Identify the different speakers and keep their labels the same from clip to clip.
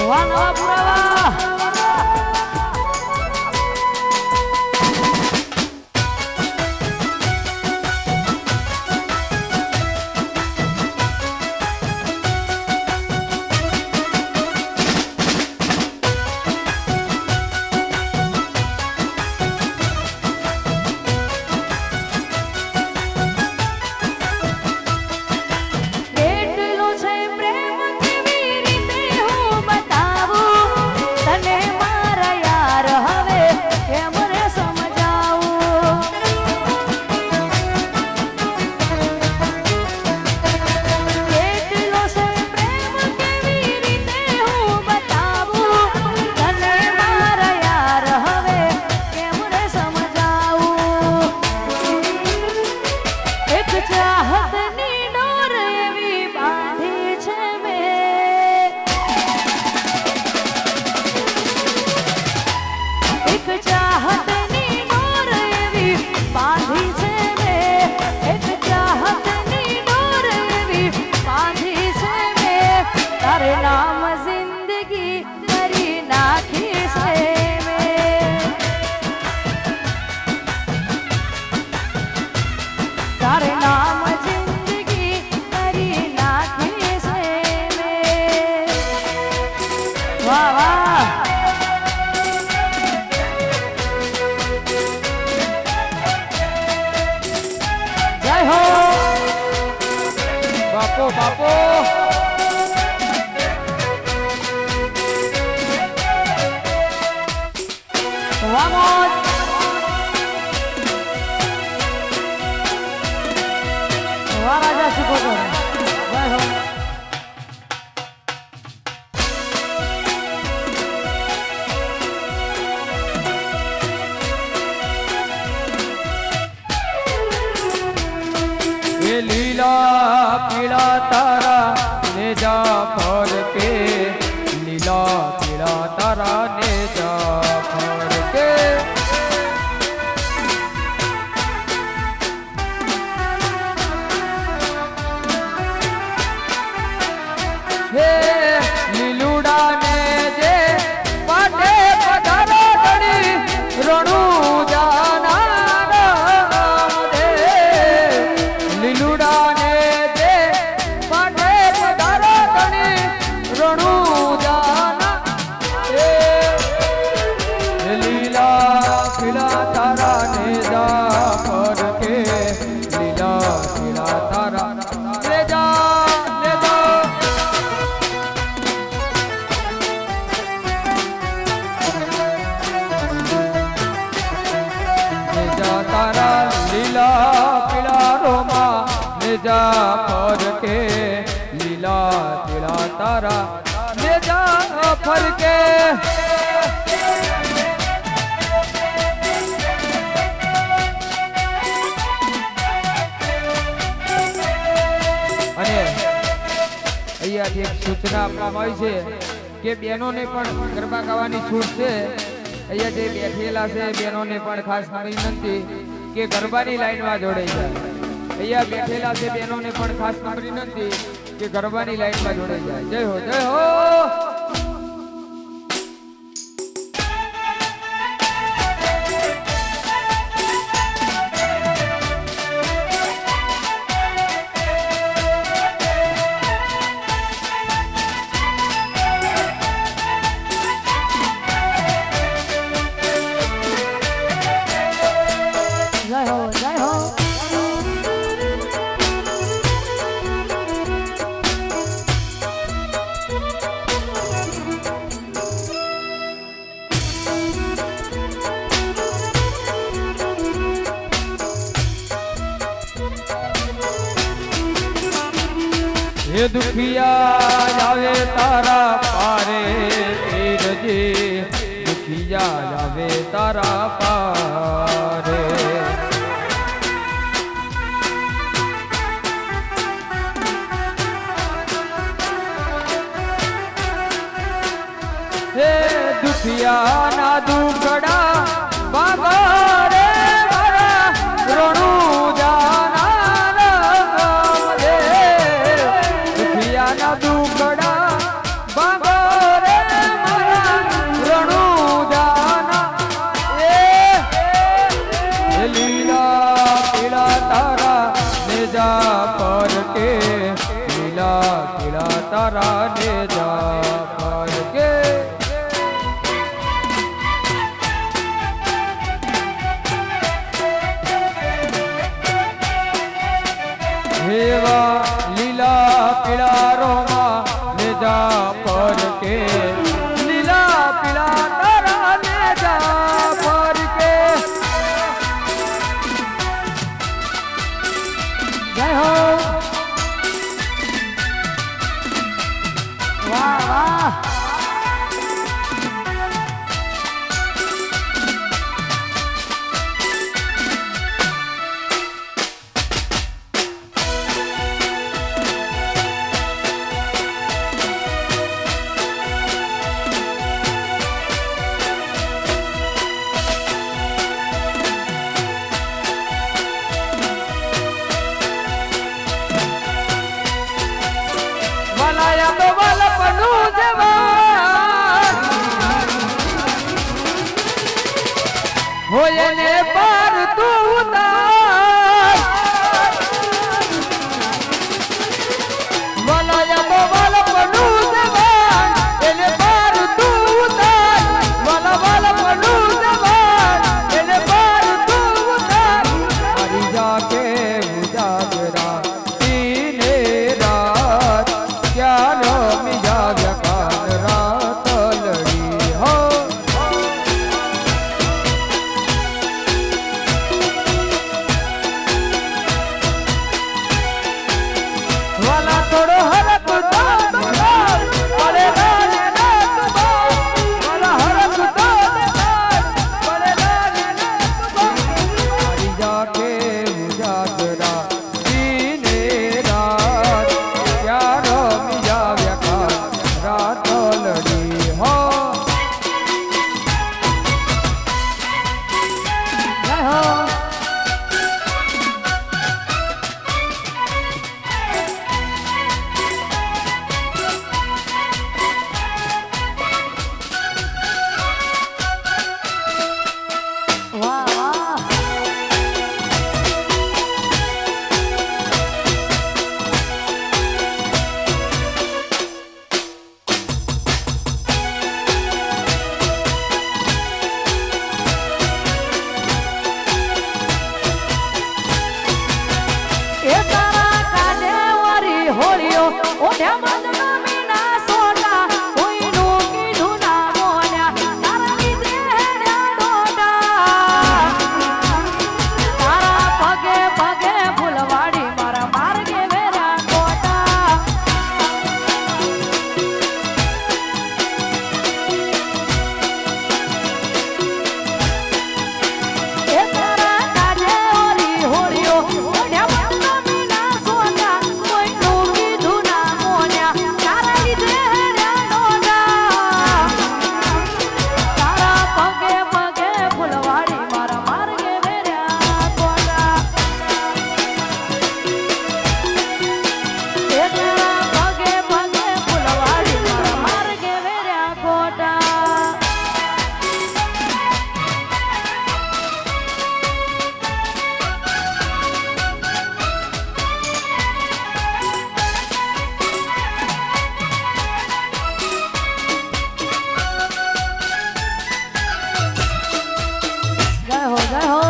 Speaker 1: વાહ નવા પુરાવા
Speaker 2: બાપો બાપો
Speaker 1: વામોદ વાહ રાજા શીખો જય હો
Speaker 2: લીલા પીળા તારા ને જા ફર કે લીલા પીળા તારા ને જા ફર કે હે લીલુડા ને જે પાટે પધારો ગણી રણુ જાના જા ફર કે લીલા પીળા તારા ને જા ફર કે અને અહીંયાથી એક સૂચના આપવામાં આવી છે કે બહેનોને પણ ગરબા ગાવાની છૂટ છે. અહીંયા જે બેઠેલા છે બહેનોને પણ ખાસ વિનંતી કે ગરબાની લાઈનમાં જોડાઈ જાય. અહીંયા બેઠેલા છે બહેનોને પણ ખાસ વિનંતી કે ગરબાની લાઈનમાં જોડાઈ જાય. જય હો જય હો. ये दुखिया जावे तारा पारे रजे दुखिया जावे तारा पारे हे दुखिया ना दुखड़ा बाबा रे रणु जाना दुखड़ा बाबा रे રે જાફર કે हेवा लीला पीला रोमा ले जाफर के लीला पीला तारा ले जाफर के
Speaker 1: જય હો વાહ વાહ
Speaker 2: વાલાયા તો વાલપનું જવાન હોય ને પાર તું ઉતાર વાલાયા તો વાલપનું જવાન એને પાર તું ઉતાર વાલા વાલપનું જવાન એને પાર તું ઉતાર મારી જાકે ઉજાગરા તીને રાત ક્યાં રમી જાવ્યા કાન રાત લડી હો વાલા થોડો હરક તો પડે લાલે રાત વાલા હરક તો પડે લાલે રાત મારી જાકે ઉજાગરા દીને રાત ક્યાં રમી જાવ્યા કાન રાત લડી હો
Speaker 1: જય હો વાહ વાહ એ તારા કાને વારી હોળીઓ ઓઢ્યા બંધના મીના સોટા કોઈનું કીધું ના મોન્યા તારા લીધે હેડ્યા ડોડા તારા પગે પગે ફૂલવાડી મારા માર્ગે વેર્યા કોટા એ તારા કાને વારી હોળીઓ ઓઢ્યા બંધના મીના સોટા કોઈનું કીધું ના મોન્યા તારા લીધે હેડ્યા ડોડા તારા પગે પગે ફૂલવાડી મારા માર્ગે વેર્યા કોટા એ તારા પગે પગે ફૂલવાડી મારા માર્ગે વેર્યા કોટા જય હો જય હો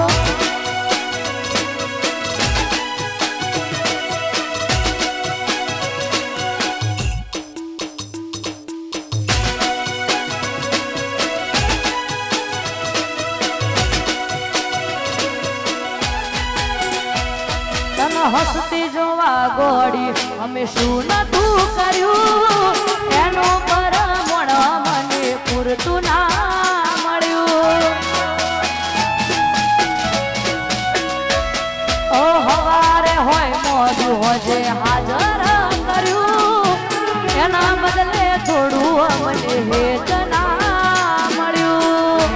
Speaker 1: તને હસતી જોવા ગોળી અમે શું નતું કર્યું એનું પરમણ મને પૂરતું ના મળ્યું ઓ હવારે હોય મોજું હોજે હાજર કર્યું એના બદલે થોડું અમને હેત ના મળ્યું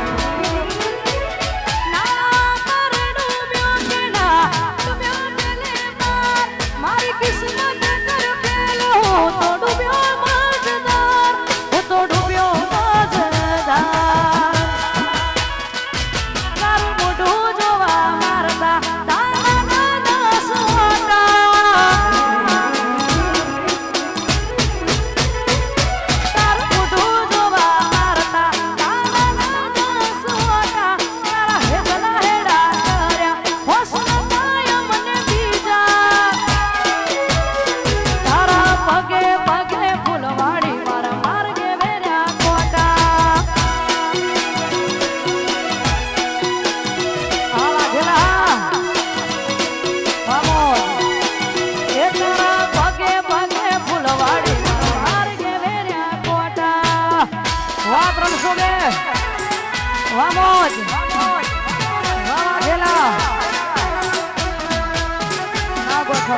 Speaker 1: ના મારે ડૂબ્યો કે ના ડૂબ્યો પેલે પાર મારી કિસ્મત કર પેલો હું તો ડૂબ્યો મજદાર હું તો ડૂબ્યો મજદાર તારું મોઢું જોવા મારતા તારા દસ વાટા વાહ 302 વાહ મોજ વાહ વાઘેલા ના ગોઠો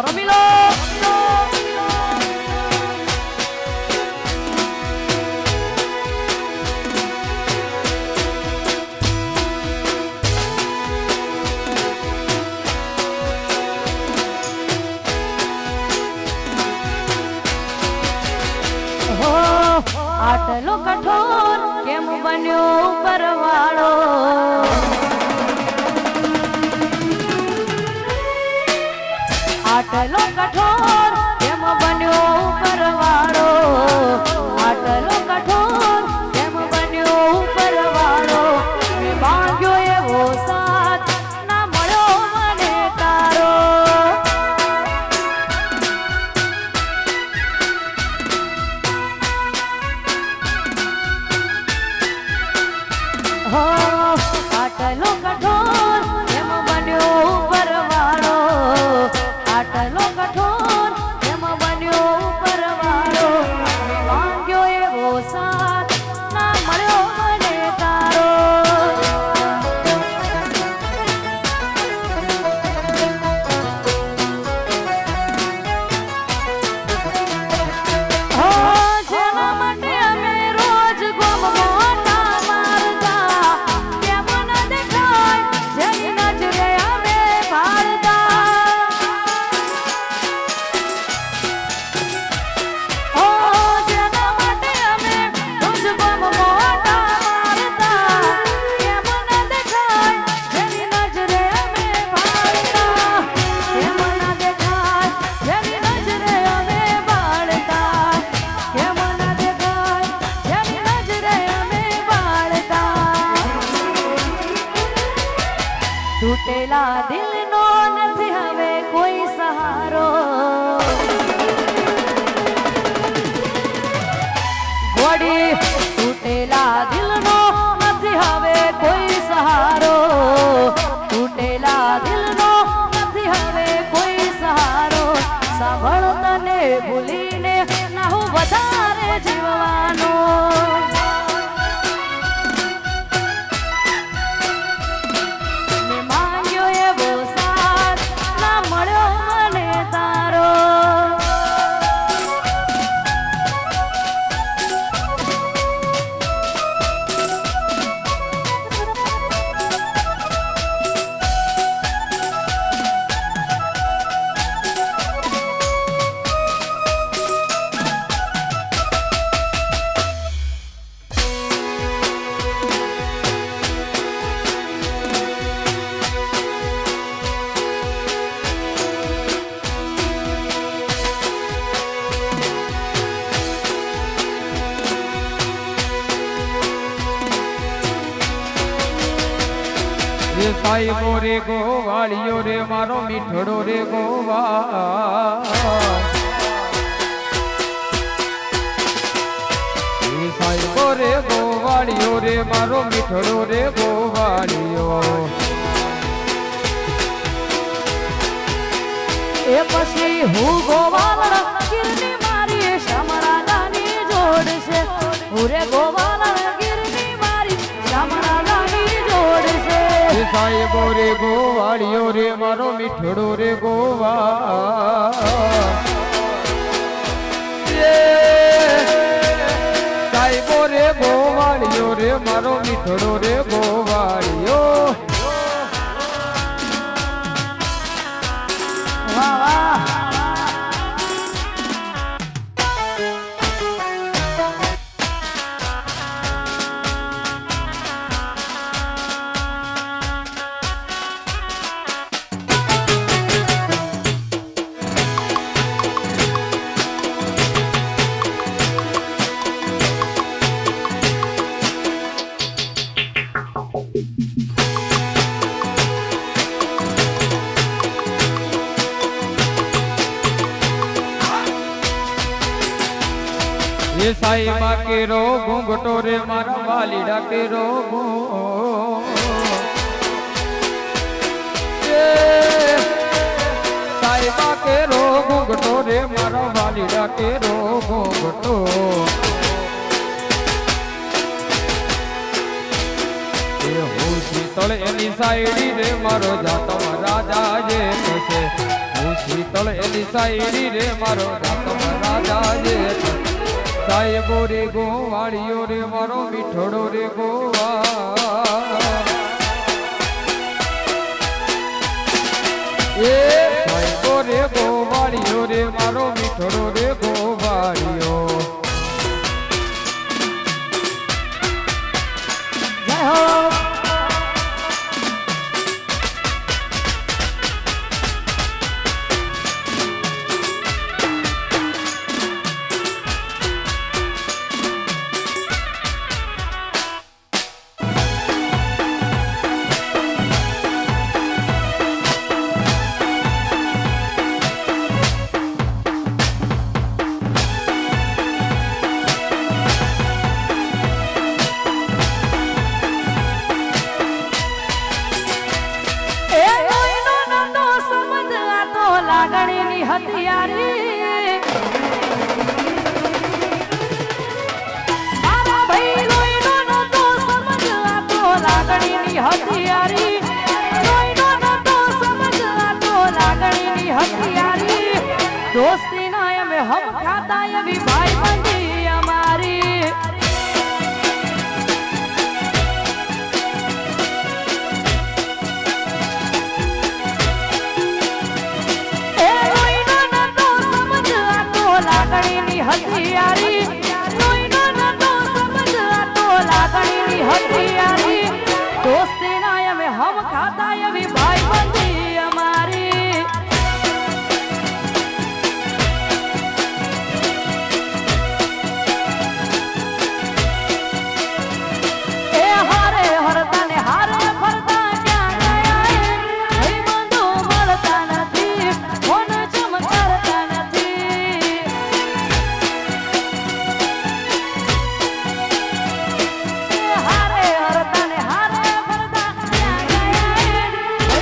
Speaker 1: રમી લો આટલો કઠોર કેમ બન્યો પરવાળો આટલો કઠોર કેમ બન્યો પરવાળો આટલો કઠોર કેમ બન્યો પરવાળો મેં માંગ્યો એવો સાથ ના મળ્યો મને તારો આટલો કઠોર એમ બન્યો પરવાળો આટલો કઠોર એમ બન્યો પરવાળો માંગ્યો એવો સાથ ના મળ્યો મને તારો જેના માટે અમે રોજ ગોમગોટા મારતા કેમ ન દેખાય જેની નજરે અમે ભાળતા જેના માટે અમે રોજ ગોમગોટા મારતા કેમ ન દેખાય જેની નજરે અમે ભાળતા કેમ ન દેખાય જેની નજરે અમે ભાળતા કેમ ન દેખાય જેની નજરે અમે ભાળતા તૂટેલા દિલનો નથી હવે કોઈ સહારો ગોડી તૂટેલા દિલનો નથી હવે કોઈ સહારો તૂટેલા દિલનો નથી હવે કોઈ સહારો સાંભળ તને ભૂલીને ના હું વધારે જીવવાનો મેં માંગ્યો એવો સાથ ના મળ્યો મને તારો
Speaker 2: એ સાહેબો રે ગોવાળિયો રે મારો મીઠડો રે ગોવા એ સાહેબો રે ગોવાળિયો રે મારો મીઠડો રે ગોવાળિયો
Speaker 1: એ પછી હું ગોવાળ ગીરની મારી શામળાની જોડ છે હુરે ગોવાળ ગીરની મારી શામળાની જોડ છે
Speaker 2: એ સાહેબો રે ગોવાળિયો રે મારો મીઠડો રે ગોવા સાહેબો રે ગોવાળિયો રે મારો મીઠડો રે ગોવાળિયો
Speaker 1: વાહ વાહ
Speaker 2: ये साईबा के रो घूंघटो रे मारा वालीडा के रो કેરો ઘોઘટો એ હું શીતળ એની સાયડી રે મારો જાતમ રાજા જે થશે હું શીતળ એની સાયડી રે મારો જાતમ રાજા જે થશે સાહેબો રે ગોવાળીઓ રે મારો મીઠોડો રે ગોવા એ સાહેબો રે ગોવાળીઓ રે મારો મીઠોડો રે ગોવાળીઓ
Speaker 1: જય હો લાગણીની હથિયારી મારા ભાઈ લોહીનો નતો સમજ આ તો લાગણીની હથિયારી લોહીનો નતો સમજ આ તો લાગણીની હથિયારી દોસ્તી ના અમે હમ ખાતા એવી ભાઈ બંધી અમારી હથિયારી કોઈનો નતો સમજ આ તો લાગણીની હથિયારી દોસ્તી ના અમે હમ ખાતા એવી ભાઈ બંધી અમારી એ હારે હરતા ને હારે ફરતા ક્યાં ગયા ભાઈ બંધુ મળતા નથી ફોન ચમકારતા નથી હારે હરતા ને હારે ફરતા ક્યાં ગયા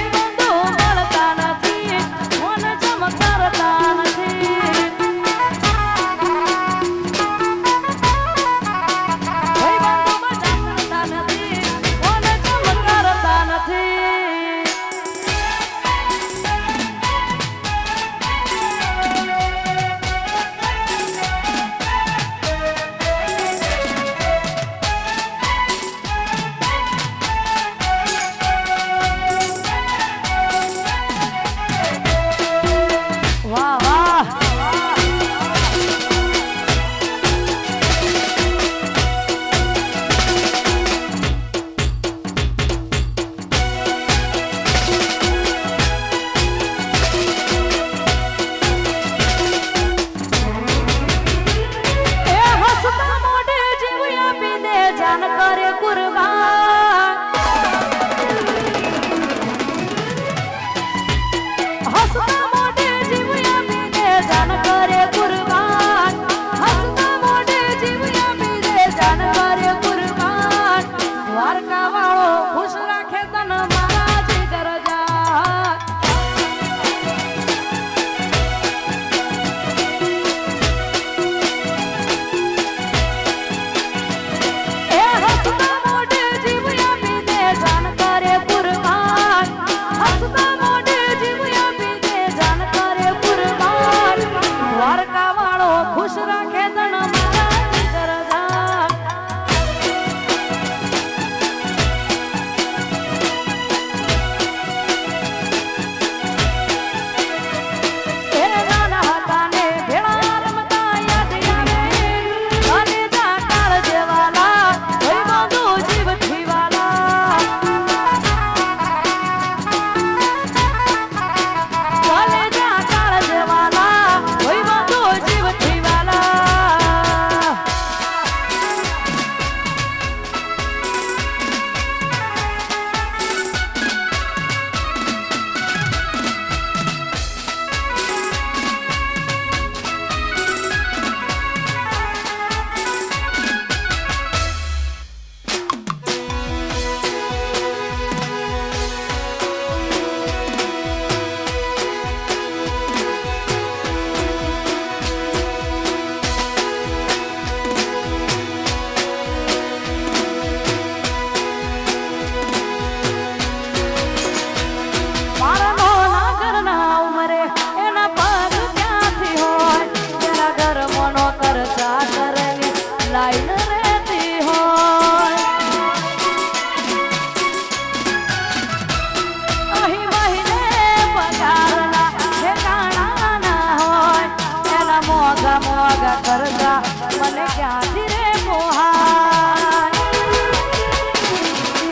Speaker 1: મોગા કરતા મને ક્યાંથી રે મોહાય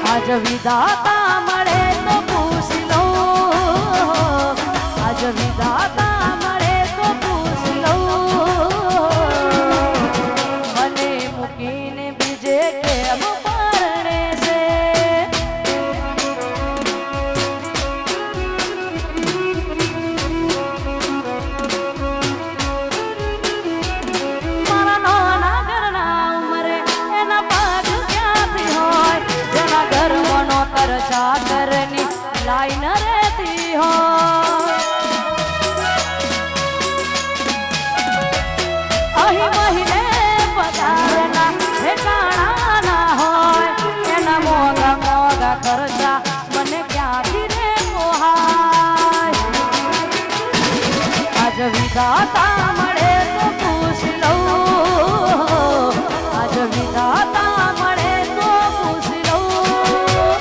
Speaker 1: આજ વિધાતા મળે તો પૂછી લઉં આજ વિધાતા મળે તો પૂછી લઉં મને મૂકીને બીજે કેમ પરણે છે મારા નાના ઘરના ઉંમરે એના પગ ક્યાંથી હોય જેના ઘરમાં નોકર ચાકરની લાઈન રહેતી હોય અહીં મહિને પગારના ઠેકાણા ના હોય એના મોગા મોગા ખર્ચા મને ક્યાંથી રે મોહાય આજ વિધાતા મળે તો પૂછી લઉં આજ વિધાતા મળે તો પૂછી લઉં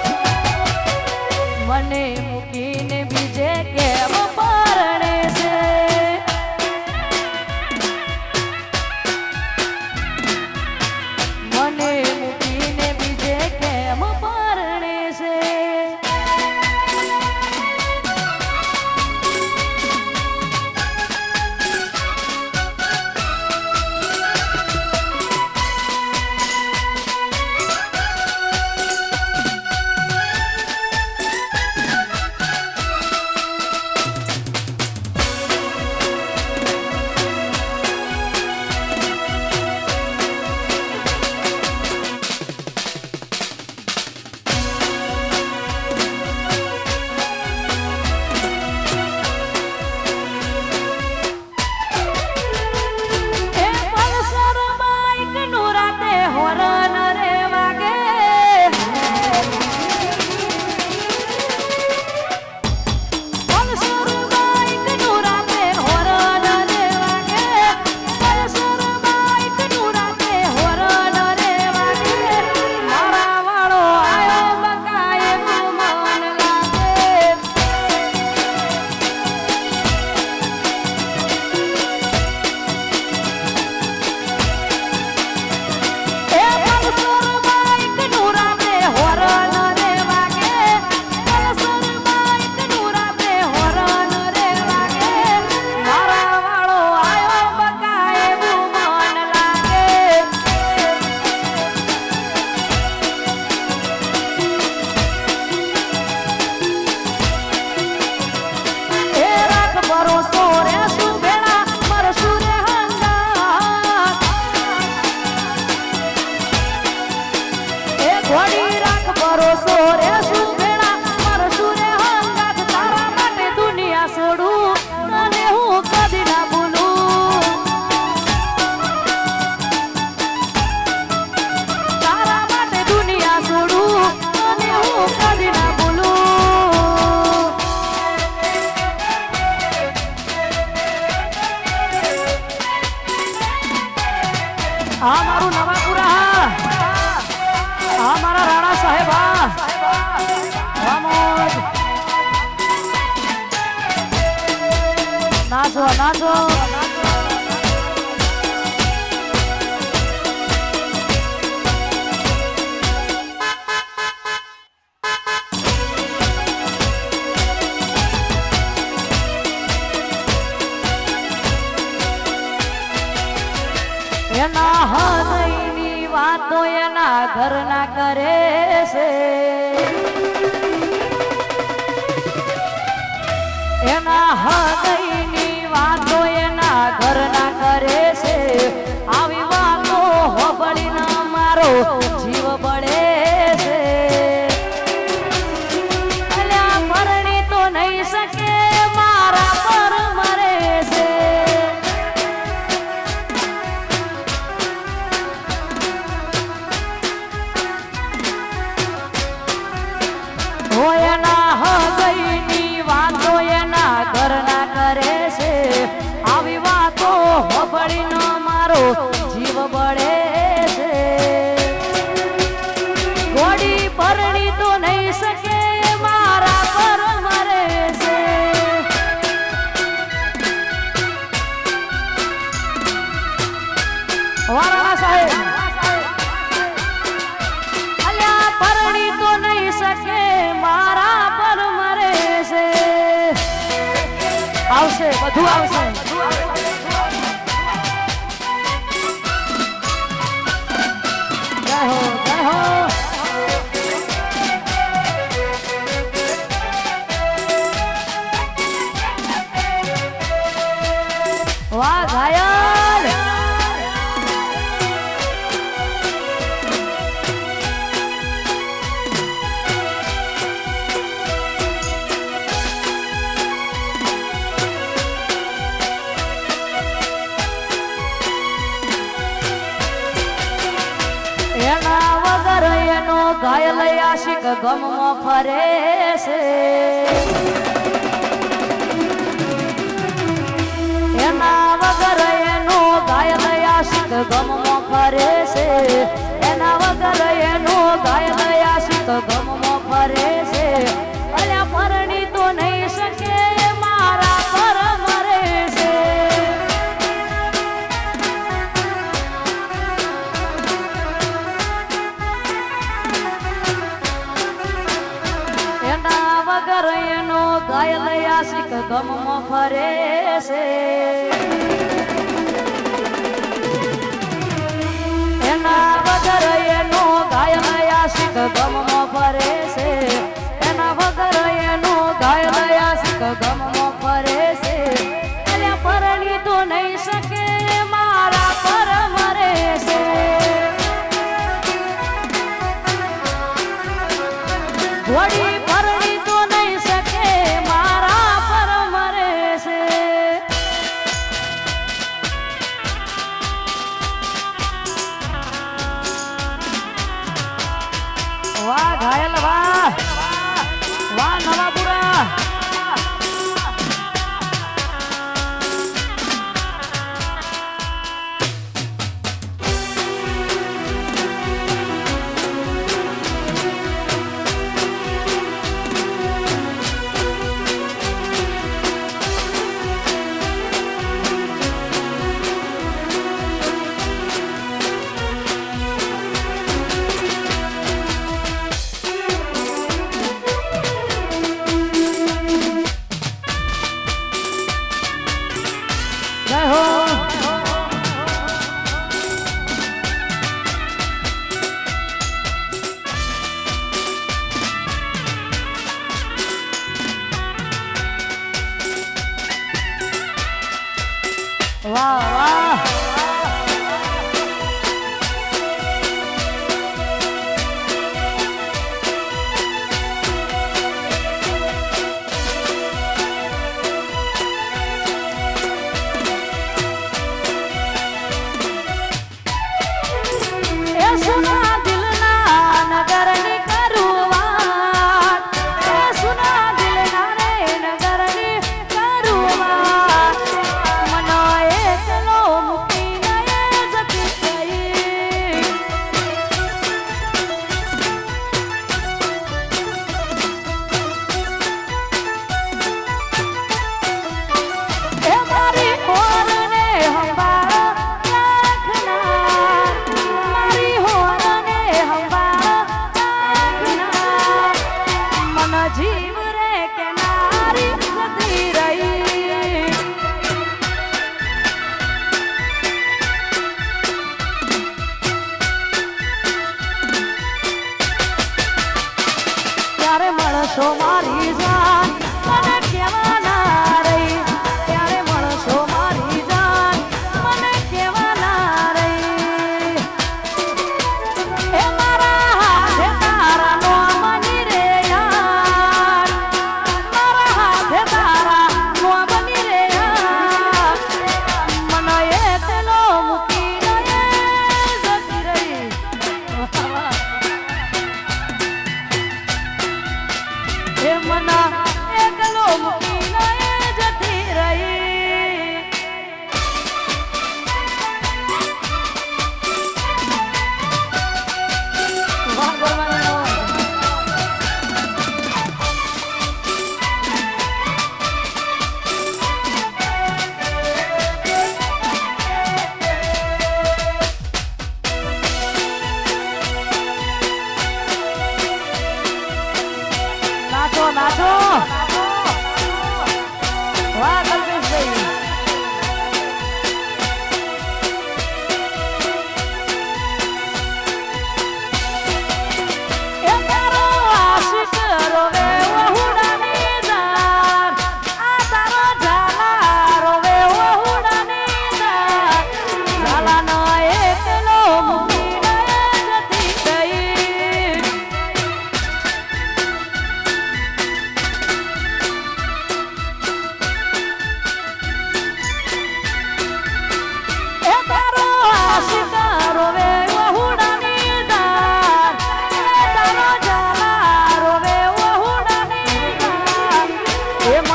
Speaker 1: મને મૂકીને બીજે કેમ પરણે છે મને મૂકીને બીજે કેમ પરણે છે આ મારું નવાપુરા આ મારા રાણા સાહેબા રામોદ નાચો નાચો એના હૃદયની વાતો એના ઘરના કરે છે એના હૃદયની વાતો એના ઘરના કરે છે આવી વાતો હોબળીને મારો જીવ બળે છે અલ્યા પરણી તો નહીં શકે મારા પર મરે છે એના હૃદયની વાતો એના ઘરના બધું આવશે. જય હો જય હો. વાહ ઘાયલ. એના વગર એનો ઘાયલ આશિક ગમમાં ફરે છે. એના વગર એનો ઘાયલ આશિક ગમમાં ફરે છે. એના વગર એનો ઘાયલ આશિક ગમમાં ફરે છે. અલ્યા પરણી તો નહીં શકે મારા પર મરે છે. એના વગર એનો ઘાયલ આશિક ગમમાં ફરે છે. એના વગર એનો ઘાયલ આશિક ગમમાં ફરે છે. એના વગર એનો ઘાયલ આશિક ગમમાં ફરે છે. અલ્યા પરણી તો નહીં શકે મારા પર મરે છે. ઘોડી પરણી તો નહીં શકે મારા પર મરે છે. વાહ ઘાયલ વાહ. વાહ નવાપુરા. જય હો. વાહ વાહ. એ સુના દિલના નગરની કરું વાત. એ સુના દિલના રે નગરની કરું વાત. મનો એકલો મૂકીને જતી રહી. એ મારી મોરને હંભાળો રાખનાર. મારી હોરને હંભાળો રાખનાર. મન જીવ રે કે નારી જતી રહી. ત્યારે મળશો મારી જાન મને કહેવાના રહી. ત્યારે મળશો મારી જાન મને કહેવાના રહી. એ મારા હાથે તારા નોમની રે યાર. મારા હાથે તારા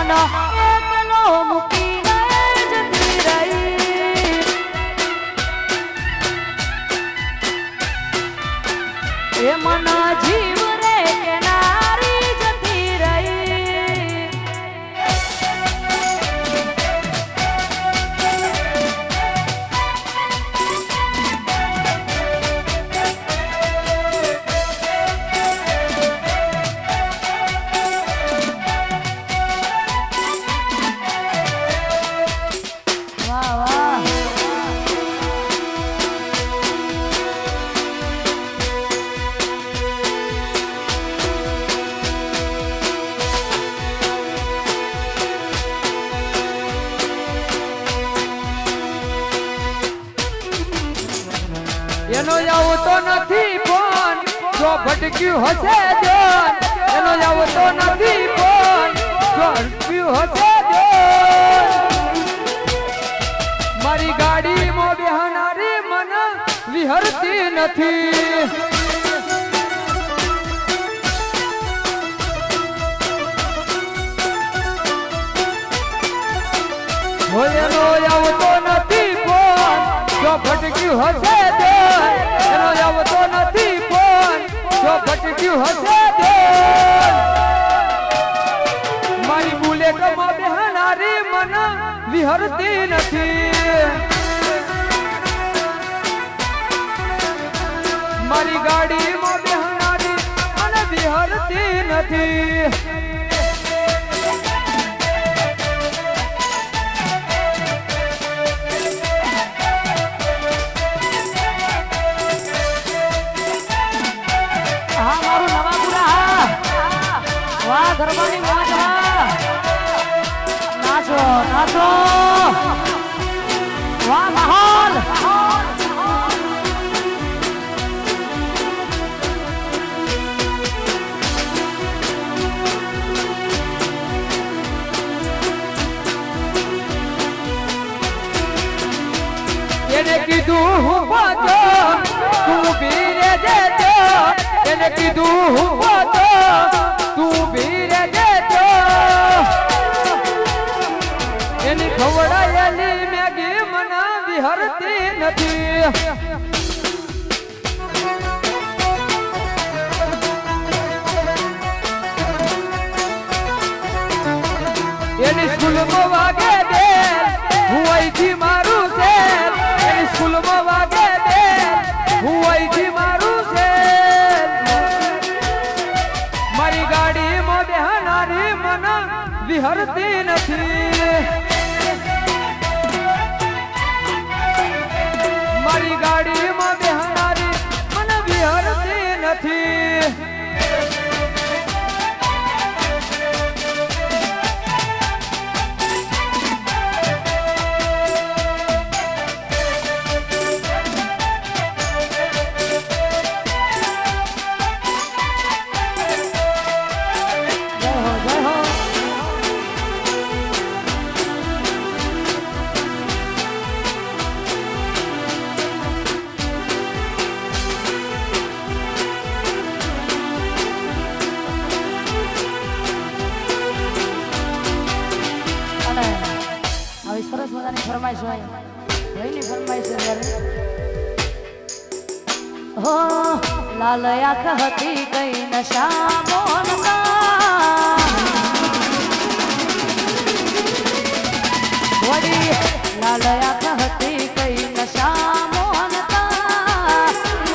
Speaker 1: મન એકલો મૂકીને જતી રહી એ મન જીવ રે કે નારી જતી રહી વાહ વાહ
Speaker 2: એનો આવતો નથી ફોન જો ભટક્યું હશે ધ્યાન એનો આવતો નથી ફોન જો ભટક્યું હશે ધ્યાન મારી ગાડીમાં બેહનારી મન વિહરતી નથી એનો આવતો નથી ફોન જો ભટક્યું હશે ધ્યાન એનો આવતો નથી ફોન જો ભટક્યું હશે ધ્યાન મારી બુલેટમાં બેહનારી મન વિહરતી નથી મારી ગાડીમાં બેહનારી મન વિહરતી નથી
Speaker 1: ગરબાની મોજ નાચો નાચો વાહ માહોલ
Speaker 2: એને કીધું હું વાતો તું ભી રે દેતો એને કીધું હું વાતો તું ભી રે દેતો એની ખવડાયેલી મેગી મના વિહરતી નથી એની સ્કૂલમાં વાગે દે હું અહીંથી મારું છે એની સ્કૂલમાં વાગે દે હું અહીંથી મારું છે મારી ગાડીમાં બેહનારી મન વિહરતી નથી મારી ગાડીમાં બેહનારી મન વિહરતી નથી
Speaker 1: સરસ મજાની ફરમાઈશ હોય ભાઈની ફરમાઈશ હો લાલ આંખ હતી કઈ નશા મોનતા વડી લાલ આંખ હતી કઈ નશા મોનતા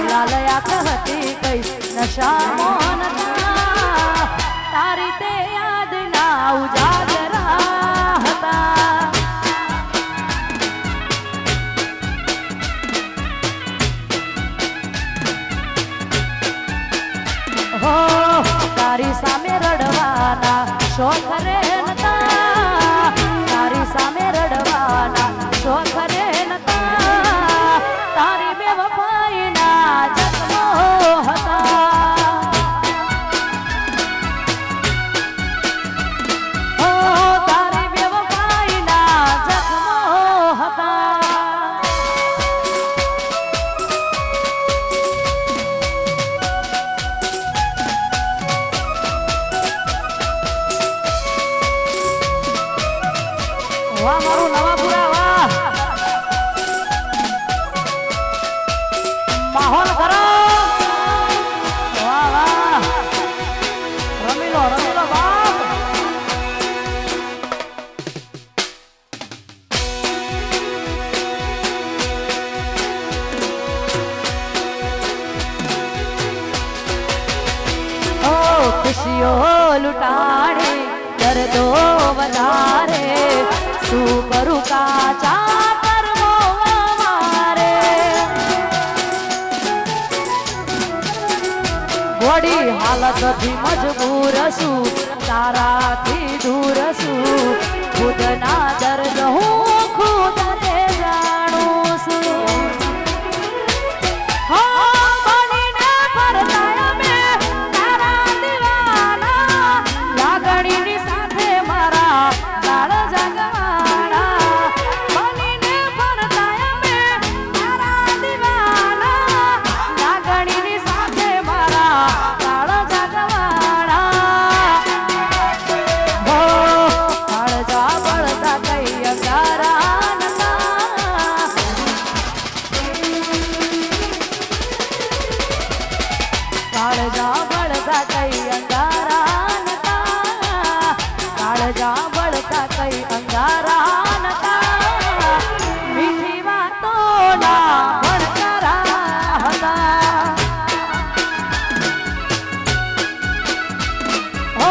Speaker 1: લાલ આંખ હતી કઈ નશા મોનતા તારી તે યાદ ના ઉજાગરા હતા તારી સામે રડવાના શોખ રે નતા તારી સામે રડવાના શોખ રે નતા તારી બેવફાઈના જન્મો હતા તારી બેવફાઈના જન્મો હતા વાહ મારું નવાપુરા વાહ માહોલ કરો વાહ વાહ રમી લો બાપ ઓ ખુશીઓ લૂટાડે દર્દો વધારે શું કરું કાચા કર્મો અમારે વડી હાલતથી મજબૂર છું તારાથી દૂર છું ખુદના દર્દ હું ખુદને જાણું છું બનીને ફરતા અમે તારા દીવાના લાગણીની સાથે મારા કાળ જગવાના બનીને ફરતા અમે તારા દીવાના લાગણીની સાથે મારા કાળ જગવાના હો કાળજા બળતા કઈ અંગારા કાળજા બળતા કઈ અંગારા નતા કાળજા બળતા કઈ અંગારા નતા મીઠી વાતોના ભણકારા હતા ઓ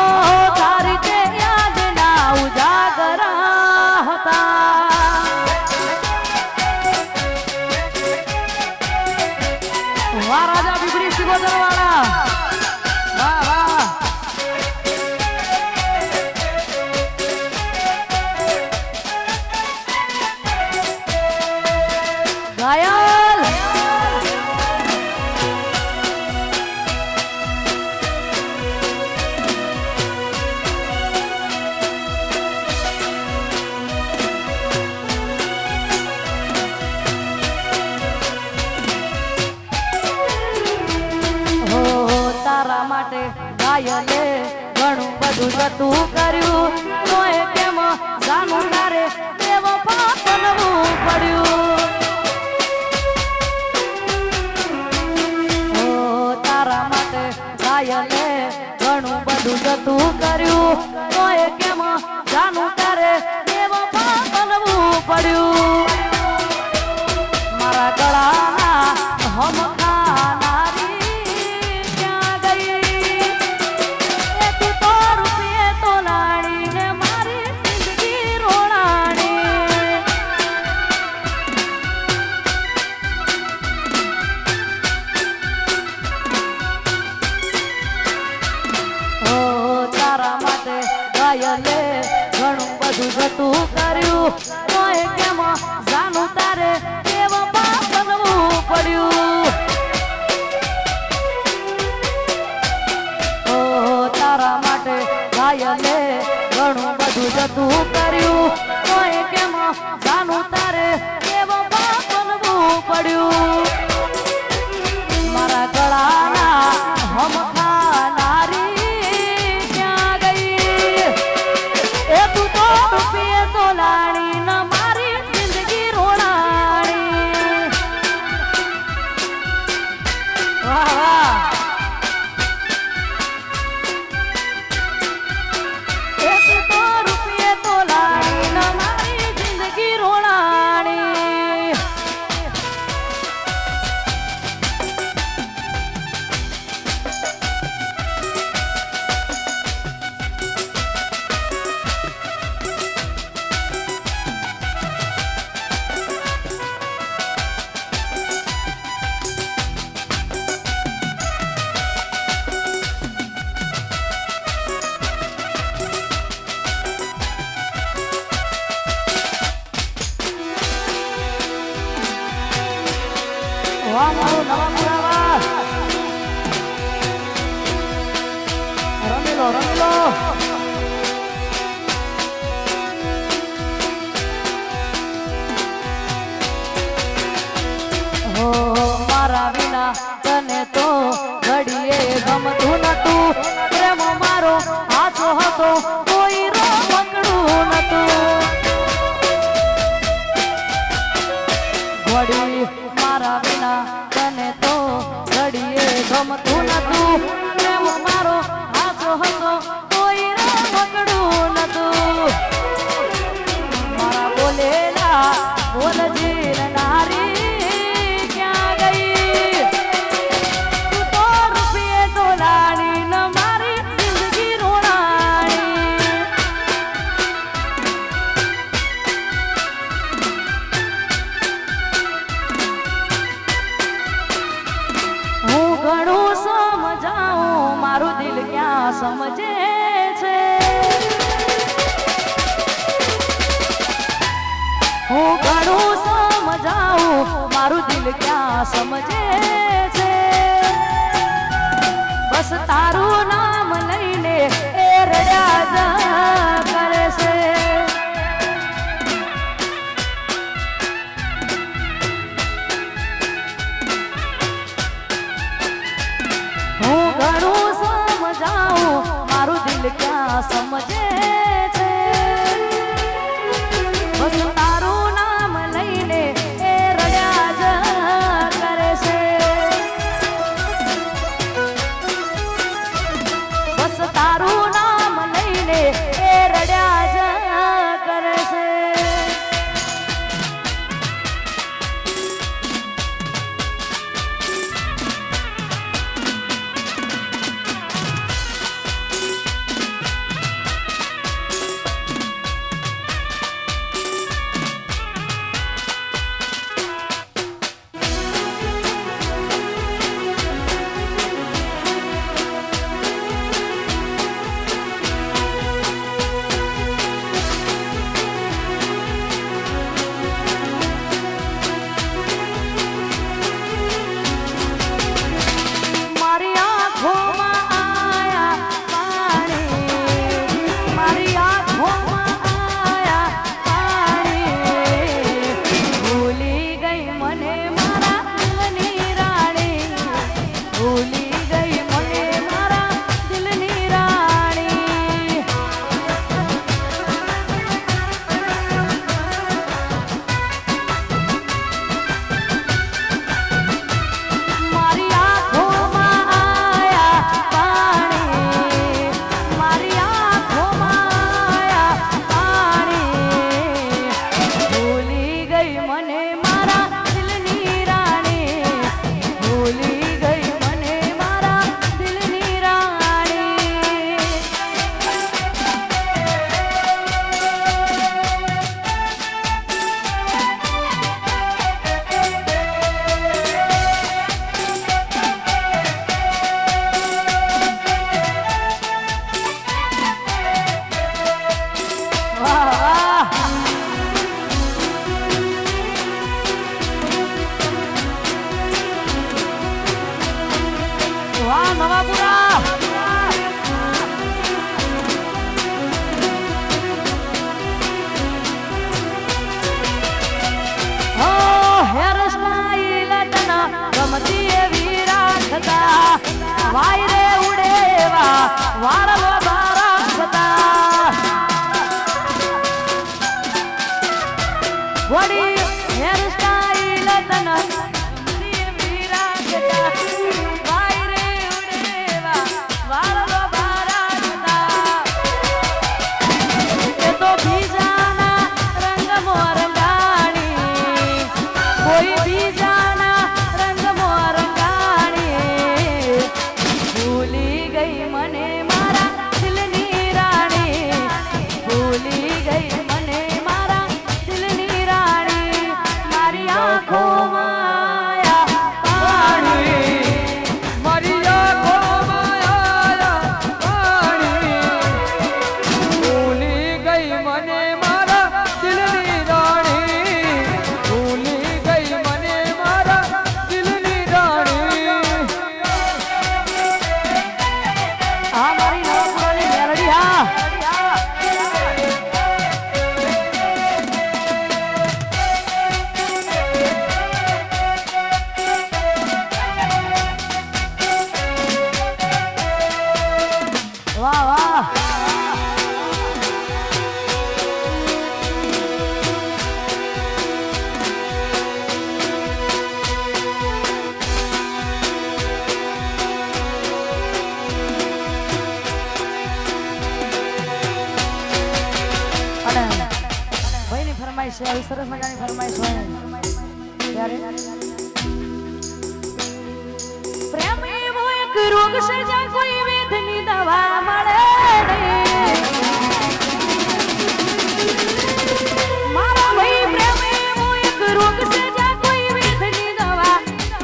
Speaker 1: તારી તે યાદના ઉજાગરા હતા વાહ રાજા બીબરી સિગોદર વાળા વાહ વાહ ઘાયલ તારા માટે ગાયલે ઘણું બધું જતું કર્યું તોય કેમ જાનું તારે દેવ પાપનવું પડ્યું ઓ તારા માટે ગાયલે ઘણું બધું જતું કર્યું તોય કેમ જાનું તારે દેવ પાપનવું પડ્યું મારા ગળાના હમ ખાનારી ગાયલે ઘણું બધું જતું કર્યું તોય કેમ જાનું તારે દેવ પાપનવું પડ્યું ઓ તારા માટે ગાયલે ઘણું બધું જતું કર્યું તોય કેમ જાનું તારે દેવ પાપનવું પડ્યું મારા ગળાના હમ ખાનારી ક્યાં ગઈ એ તું તો રૂપિયે તો લાણી ન મારી જિંદગી રોણાણી વાહ વાહ એ તું તો રૂપિયે તો લાણી ન મારી જિંદગી રોણાણી વાહ મારું નવાપુરા વાહ રમી લો હો મારા વિના તને તો ઘડીએ ગમતું નતું પ્રેમ મારો આછો હતો કોઈ રમકડું નતું ગમતું નતું પ્રેમ મારો હાચો હતો કોઈ રમકડું નતું મારા બોલેલા બોલજી નારી ક્યાં ગઈ તું તો રૂપિયે ડોલાણી ન મારી જિંદગી રોણાણી હું ઘણું સમજાવું મારું દિલ ક્યાં સમજે છે હું ઘણું સમજાવું મારું દિલ ક્યાં સમજે છે બસ તારું નામ લઈને એ રડ્યા જ કરે છે હું ઘણું સમજાવું મારું દિલ ક્યાં સમજે છે બસ તારું નામ લઈને એ રડ્યા જ કરે છે બસ તારું નામ લઈને એ રડ્યા જ કરે છે મારી આંખોમાં આયા પાણી મારી આંખોમાં આયા પાણી ભૂલી ગઈ મને મારા દિલની રાણી ભૂલી ગઈ મને મારા દિલની રાણી મારી આંખોમાં આયા પાણી મારી આંખોમાં આયા પાણી ભૂલી ગઈ મને મારા દિલની રાણી ભૂલી ગઈ મને મારા દિલની રાણી વાહ વાહ નવાપુરા હો હેર સ્ટાઈલ તના ગમતી એવી રાખતા વાયરે ઉડેવા વાળલો રાખતા વડી હેર સ્ટાઈલ તના ગમતી એવી રાખતા વાયરે ઉડેવા વાળલો રાખતા એ તો બીજાના રંગમાં રંગાણી કોઈ બીજાના રંગમાં રંગાણી ભૂલી ગઈ મને મારા દિલની રાણી ભૂલી ગઈ મને મારા દિલની રાણી અને ભાઈની ફરમાઈશ છે, આવી સરસ મજાની ફરમાઈશ હોય ત્યારે પ્રેમ એવો એક રોગ છે જ્યાં કોઈ વેદની દવા મળે નહીં. મારા ભાઈ પ્રેમ એવો એક રોગ છે જ્યાં કોઈ વેદની દવા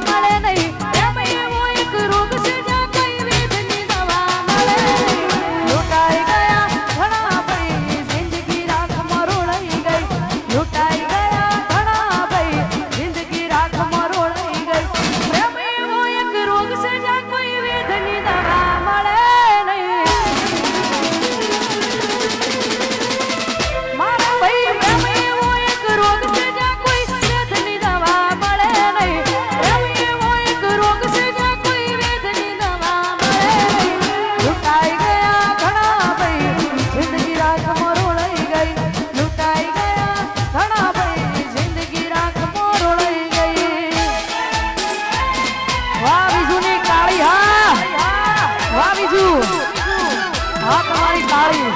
Speaker 1: મળે નહીં. પ્રેમ એવો એક રોગ છે જ્યાં કોઈ વેદની દવા મળે નહીં. લૂંટાઈ ગયા ઘણા ભાઈ જિંદગી રાખમાં રોળાઈ ગઈ. લૂંટાઈ ગયા ઘણા ભાઈ જિંદગી રાખમાં રોળાઈ ગઈ. પ્રેમ એવો એક રોગ છે જ્યાં કોઈ વેદની દવા મળે નહીં. મારા ભાઈ પ્રેમ એવો એક રોગ છે જ્યાં કોઈ વેદની દવા મળે નહીં. પ્રેમ એવો એક રોગ છે જ્યાં કોઈ વેદની દવા મળે નહીં. લૂંટાઈ ગયા ઘણા ભાઈ જિંદગી રાખમાં રોળાઈ ગઈ. લૂંટાઈ ગયા ઘણા ભાઈ જિંદગી રાખમાં રોળાઈ ગઈ. વાહ બીજુની કાળી હા, વાહ બીજુ હા તમારી કાળી.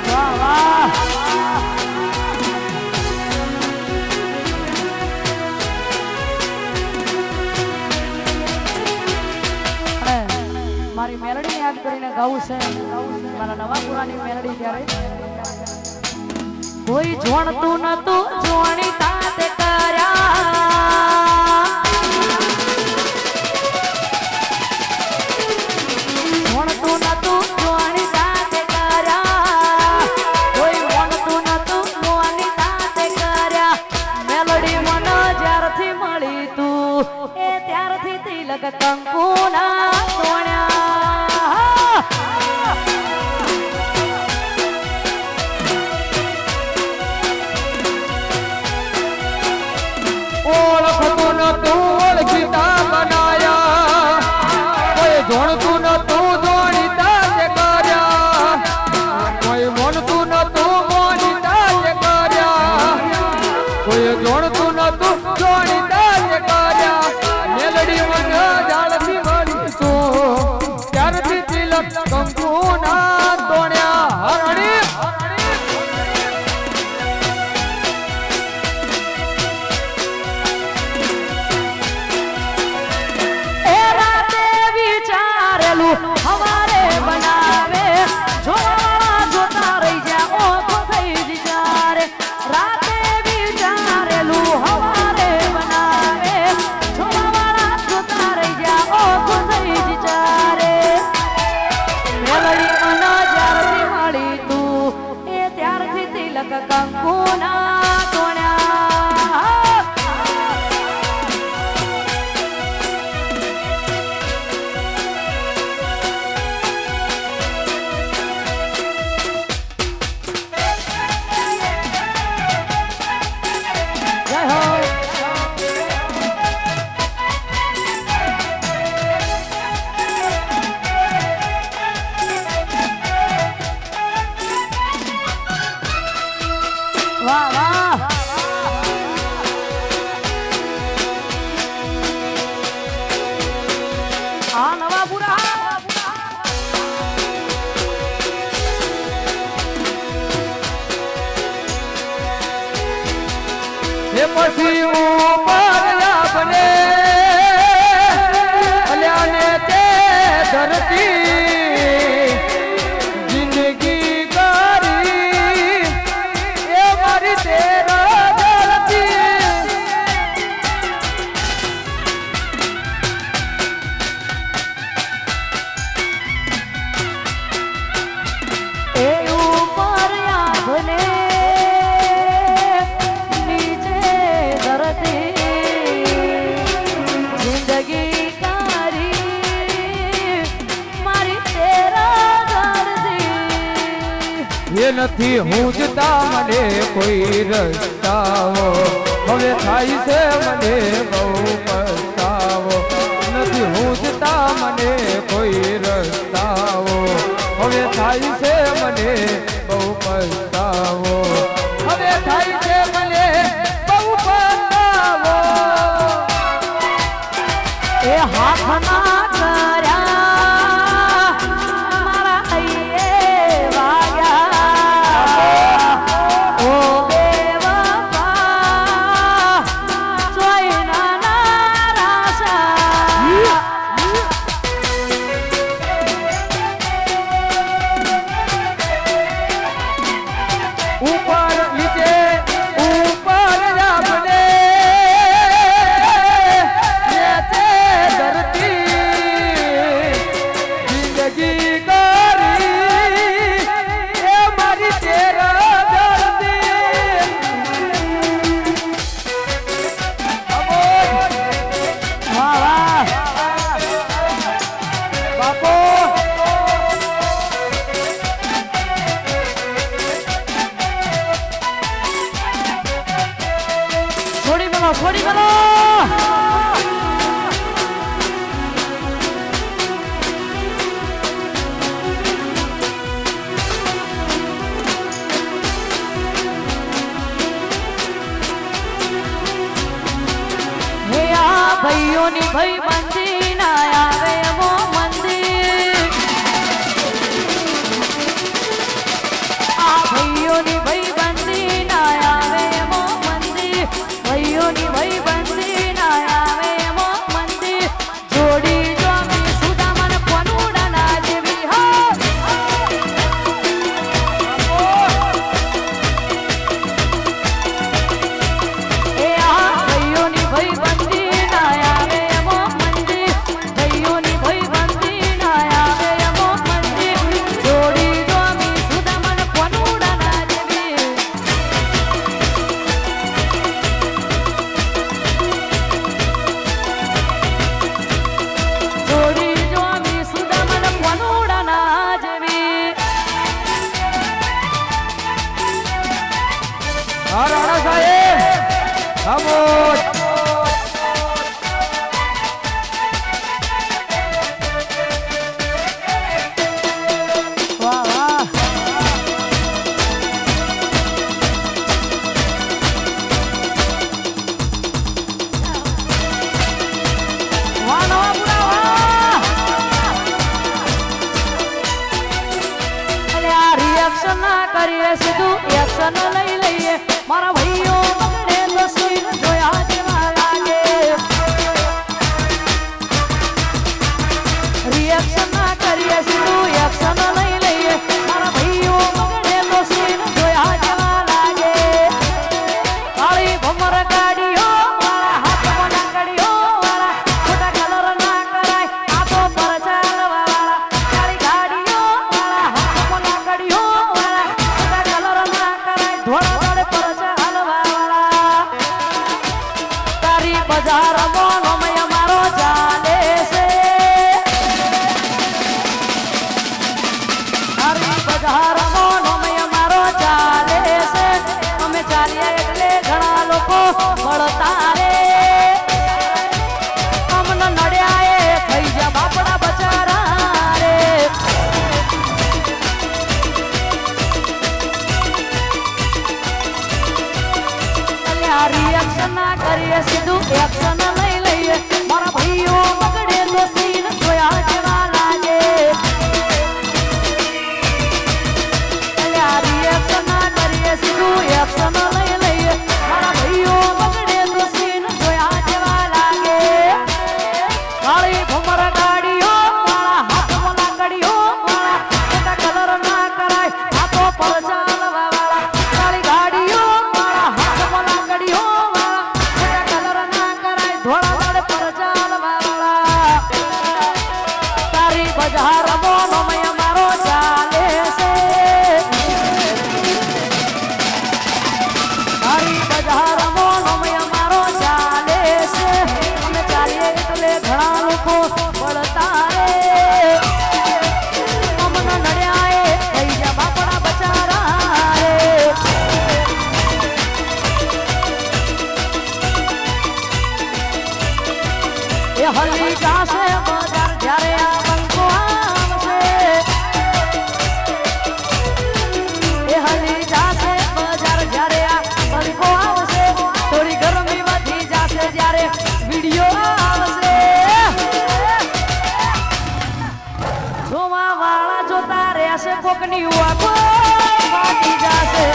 Speaker 1: વાહ વાહ અને મારી મેલડી યાદ કરીને ગાવું છે મારા નવા પુરાની મેલડી. ત્યારે કોઈ જોણતું નતું જોણી તાત કર્યા. જોણતું નતું જોણી તાત કર્યા. કોઈ મોનતું નતું જોણી તાત કર્યા. મેલડી મન જ્યારથી મળી તું એ ત્યારથી તિલક કંકુના સોણ્યા.
Speaker 2: ઓળખતું નતું ઓળખીતા બનાયા. કોઈ જોણતું નતું જોણીતા તે કર્યા. કોઈ મોનતું નતું મોનીતા તે કર્યા. કોઈ જોણતું નતું જોણીતા તે કર્યા. મેલડી મન જાળથી મળી તું ત્યારથી તિલક કંકુના તોણ્યા. હરણી
Speaker 1: એ રાતે વિચારેલું હવારે બનાવે. જોવાવાળા જોતા રહી ગયા ઓખો થઈ જ જારે. રાતે વિચારેલું હવારે બનાવે. જોવાવાળા જોતા રહી ગયા ઓખો થઈ જ જારે. મેલડી મન જ્યારથી મળી તું એ ત્યારથી તિલક કંકુના તોણ્યા. જય હો. વાહ વાહ આ નવા પુરા
Speaker 2: એ પછી ઉમર બને અલ્યાને તે ધરતી જિંદગી કરી એ મારી તેરા ધરતી.
Speaker 1: એ ઉપર આભને નીચે ધરતી જિંદગી કારી મારી તેરા ધરતી.
Speaker 2: એ નથી હુંજતા મને કોઈ રસ્તાઓ. હવે થાય છે મને બહુ પસ્તાવો. નથી હુંજતા મને કોઈ રસ્તાઓ. જિંદગી કરી એ મારી તેરા દર્દી
Speaker 1: વાહ વાહ
Speaker 2: બાપો
Speaker 1: છોડી મેલો છોડી મેલો હે આ ભાઈઓની ભાઈ બંધી ના આવે એવો મંદિર આ ભાઈઓની ભાઈ બંધી ના આવે એવો મંદિર ભાઈઓની ભાઈ બંધી ના આવે એવો મંદિર જોડી જોમી સુદામન કોનુડા ના જેવી હો એ આ ભાઈઓની ભાઈ બંધી ના આવે એવો મંદિર ભાઈઓની ભાઈ બંધી ના આવે એવો મંદિર જોડી જોમી સુદામન કોનુડા ના જેવી જોડી જોમી સુદામન કોનુડા ના જેવી
Speaker 2: હા રાણા સાહેબ ખામોશ
Speaker 1: વાહ વાહ વાહ નવા બુડા વાહ અલે આ રિએક્શન ના કરીએ સીધું એક્શન લઈ લઈએ મારા ભાઈઓ બગડે તો સીન જોયા જેવા લાગે રિએક્શન ના કરીએ સીધું એક્શન લઈ લઈએ મારા ભાઈઓ બગડે તો સીન જોયા જેવા લાગે કાળી ભમર ગાડીઓ વાળા હાથમાં નાકડીઓ વાળા ખોટા કલર ના કરાય આ તો પર ચાલવા વાળા કાળી ગાડીઓ વાળા હાથમાં નાકડીઓ વાળા ખોટા કલર ના કરાય ધોળા દોડે પર ચાલવા વાળા તારી બજાર મોનમય મારો ચાલે છે તારી બજાર મોનમય મારો ચાલે છે અમે ચાલીએ એટલે ઘણા લોકો મળતા રે અમને નડ્યા એ થઈ જા બાપડા બચારા રે અલ્યા રિએક્શન ના કરીએ સીધું એક્શન લઈ લઈએ મારા ભાઈઓ બગડે તો સીન જોયા જેવા લાગે અલ્યા રિએક્શન ના કરીએ સીધું એક્શન લઈ લઈએ મારા ભાઈઓ બગડે તો સીન જોયા જેવા લાગે કાળી ભમર ગાડીઓ વાળા હાથમાં લાકડીઓ વાળા ખોટા કલર ના કરાય હાથો પર ચાલવા વાળા કાળી ગાડીઓ વાળા હાથમાં લાકડીઓ વાળા ખોટા કલર ના કરાય ધોળા દોડે પર ચાલવા વાળા તારી બજાર મોનમય મારો ચાલે છે તારી બજાર મોનમય મારો ચાલે છે અમે ચાલીએ એટલે ઘણા લોકો પડતા રે અમને નડ્યા એ થઈ જા બાપડા બચારા રે એ હલી જાશે બજાર જ્યારે આ બંકો આવશે એ હલી જાશે બજાર જ્યારે આ બંકો આવશે થોડી ગરમી વધી જાશે જ્યારે વિડિયો આવશે જોવા વાળા જોતા રહેશે કોકની વાગો વાગી જાશે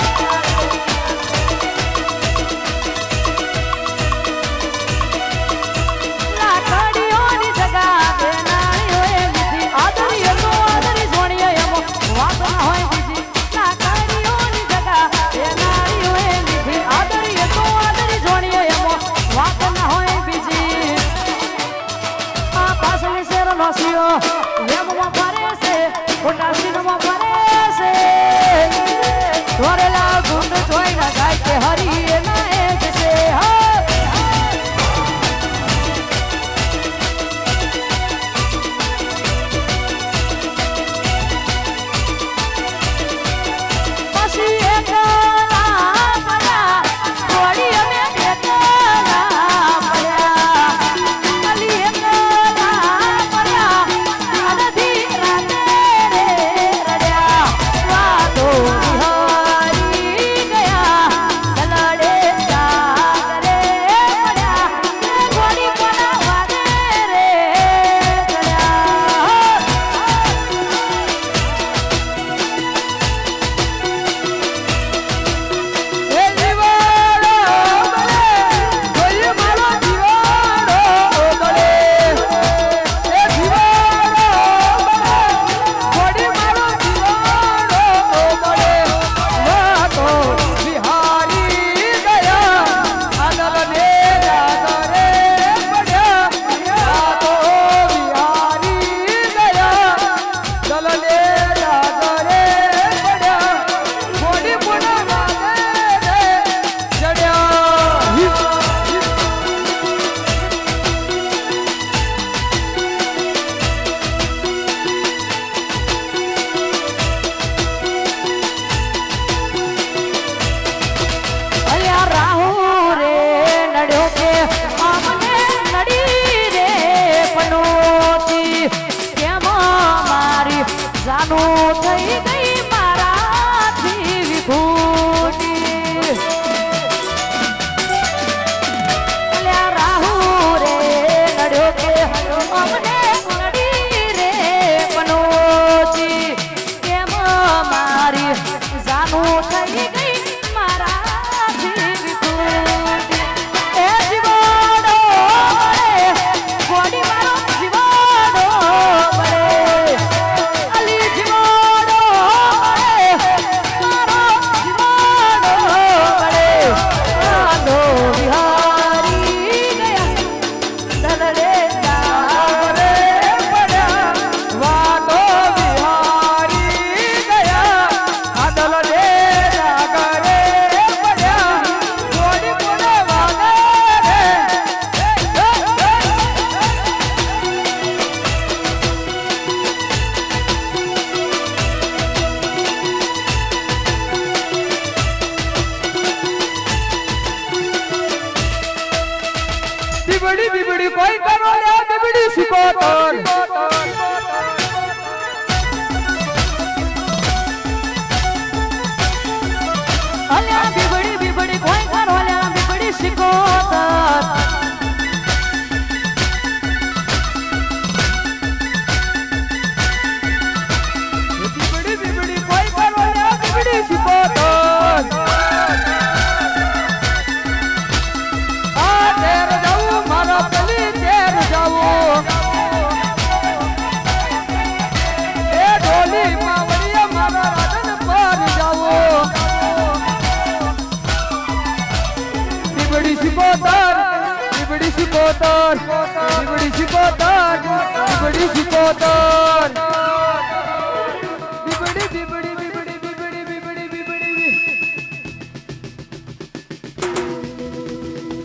Speaker 1: લાકડીઓની જગા બેનાળીઓએ લીધી આદરીએ તો આદરી જોણીએ એમો વાત ન હોય બીજી લાકડીઓની જગા બેનાળીઓએ લીધી આદરીએ તો આદરી જોણીએ એમો વાત ન હોય બીજી આ પાછલી શેર નોસ્યો વેમમાં ફરે છે ખોટા સિનેમા ફરે છે ધોરેલા ગુંડ જોઈ ના ગાય કે હરી એના એક છે પછી એકલા પડ્યા થોડી અમે એકલા પડ્યા ખાલી એકલા પડ્યા અડધી રાતે રે રડ્યા વાતો વિહારી ગયા લલડે જાગરે પડ્યા થોડી કોના વાદે રે ચડ્યા
Speaker 2: એ જીવાડો બળે કોઈ મારો જીવાડો બળે એ જીવાડો બળે કોઈ મારો જીવાડો બળે વાતો વિહારી ગયા આનંદને જાગરે પડ્યા વાતો વિહારી ગયા દલને જાગરે પડ્યા થોડી પુના વાદે ચડ્યા
Speaker 1: અલ્યા રાહુ રે નડ્યો કે અમને નડી રે પનોતી કેમ મારી જાનું થઈ ગઈ મારાથી વિભૂતિ અલ્યા રાહુ રે નડ્યો કે અમને નડી રે પનોતી કેમ મારી જાનું થઈ ગઈ મારાથી વિભૂતિ એ જીવાડો બળે ગોડી મારો જીવાડો બળે અલી જીવાડો બળે મારો જીવાડો બળે આનો વિહારી ગયા દલડે જાગરે
Speaker 2: પડ્યા વાતો વિહારી ગયા આદલને જાગરે પડ્યા થોડી પુને વાદે બીબડી બીબડી કોઈ કરો લે બીબડી સિકોતર
Speaker 1: અલ્યા બીબડી બીબડી કોઈ કરો અલ્યા બીબડી સિકોતર
Speaker 2: બીબડી બીબડી કોઈ કરો લે બીબડી સિકોતર આ તેર જાવું મારા પેલી તેર જાવું એ ઢોલી માવડીએ મારા રાધન પર જાવું બીબડી સિકોતર બીબડી સિકોતર બીબડી સિકોતર બીબડી સિકોતર બીબડી બીબડી બીબડી બીબડી બીબડી બીબડી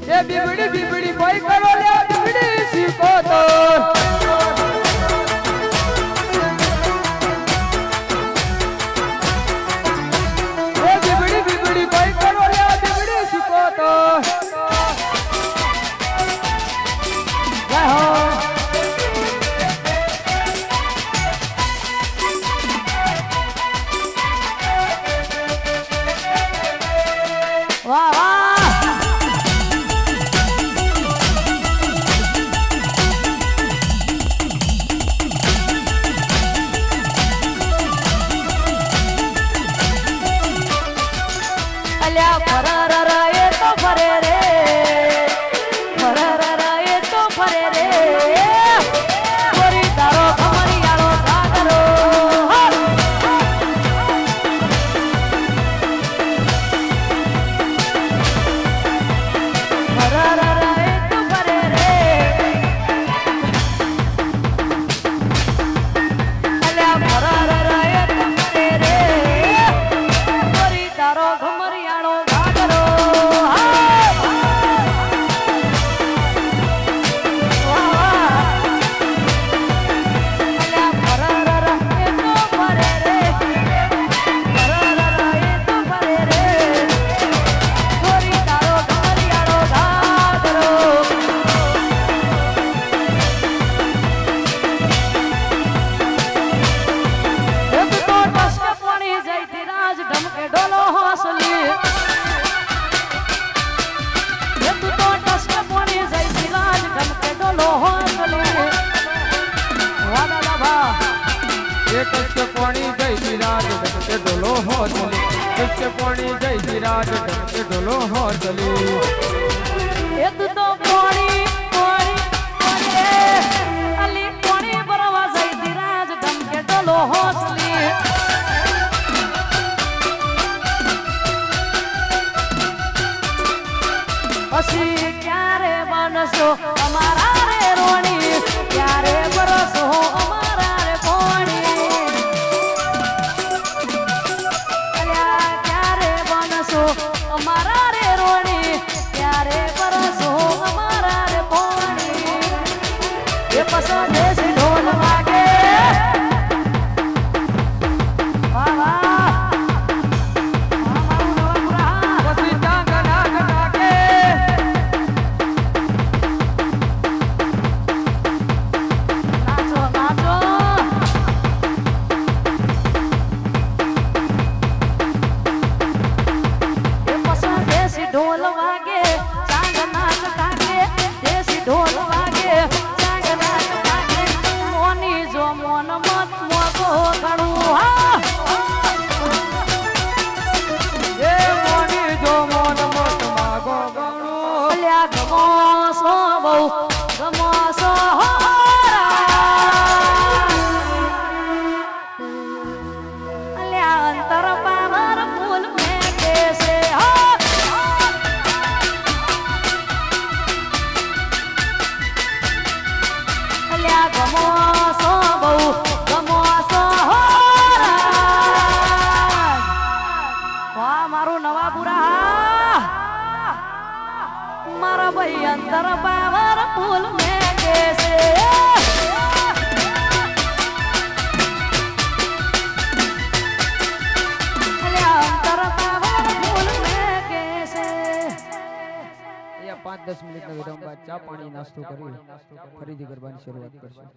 Speaker 2: એ બીબડી બીબડી કોઈ કરો લે બીબડી સિકોતર એ બીબડી બીબડી કોઈ કરો લે બીબડી સિકોતર
Speaker 1: જય હો વાહ વાહ
Speaker 2: કશ્ય પોણી જય વિરાજ ઢમકે ઢોલો હોતલી કશ્ય પોણી જય વિરાજ ઢમકે ઢોલો હોતલી
Speaker 1: એ તું તો પોણી અલી પોણી ભરવા જઈ ધીરાજ ઢમકે ઢોલો હોસલી પછી ક્યારે બનશો અમારા રે રોણી ક્યારે બરસો અમારા રે પોણી અલ્યા ક્યારે બનશો અમારા રે રોણી ક્યારે બરસો અમારા રે પોણી એ પસંદ દેશી ઢોલ વાગે વાહ વાહ
Speaker 2: પછી ચાંગ નાગ નાગે
Speaker 1: નાચો નાચો એ પસંદ દેશી ઢોલ વાગે ચાંગ નાચ કાગે દેશી ઢોલ વાગે ચાંગ નાચ કાગે મોની જો મોન મત મોગો ઘણું હા
Speaker 2: એ મોની જો મોન મોત માગો ગણો
Speaker 1: અલ્યા ગમો સો બહુ ગમો સો અલ્યા અંતર પાવર ફૂલ મેં કેસે અલ્યા ગમો સો બહુ ગમો સો વાહ મારું નવાપુરા મારા ભાઈ અંતર પાવર ફૂલ મેં કેસે અલ્યા અંતર પાવર ફૂલ મેં કેસે
Speaker 2: અહીંયા 5-10 મિનિટના વિરામ બાદ ચા પાણી નાસ્તો કરી ફરીથી ગરબાની શરૂઆત કરશું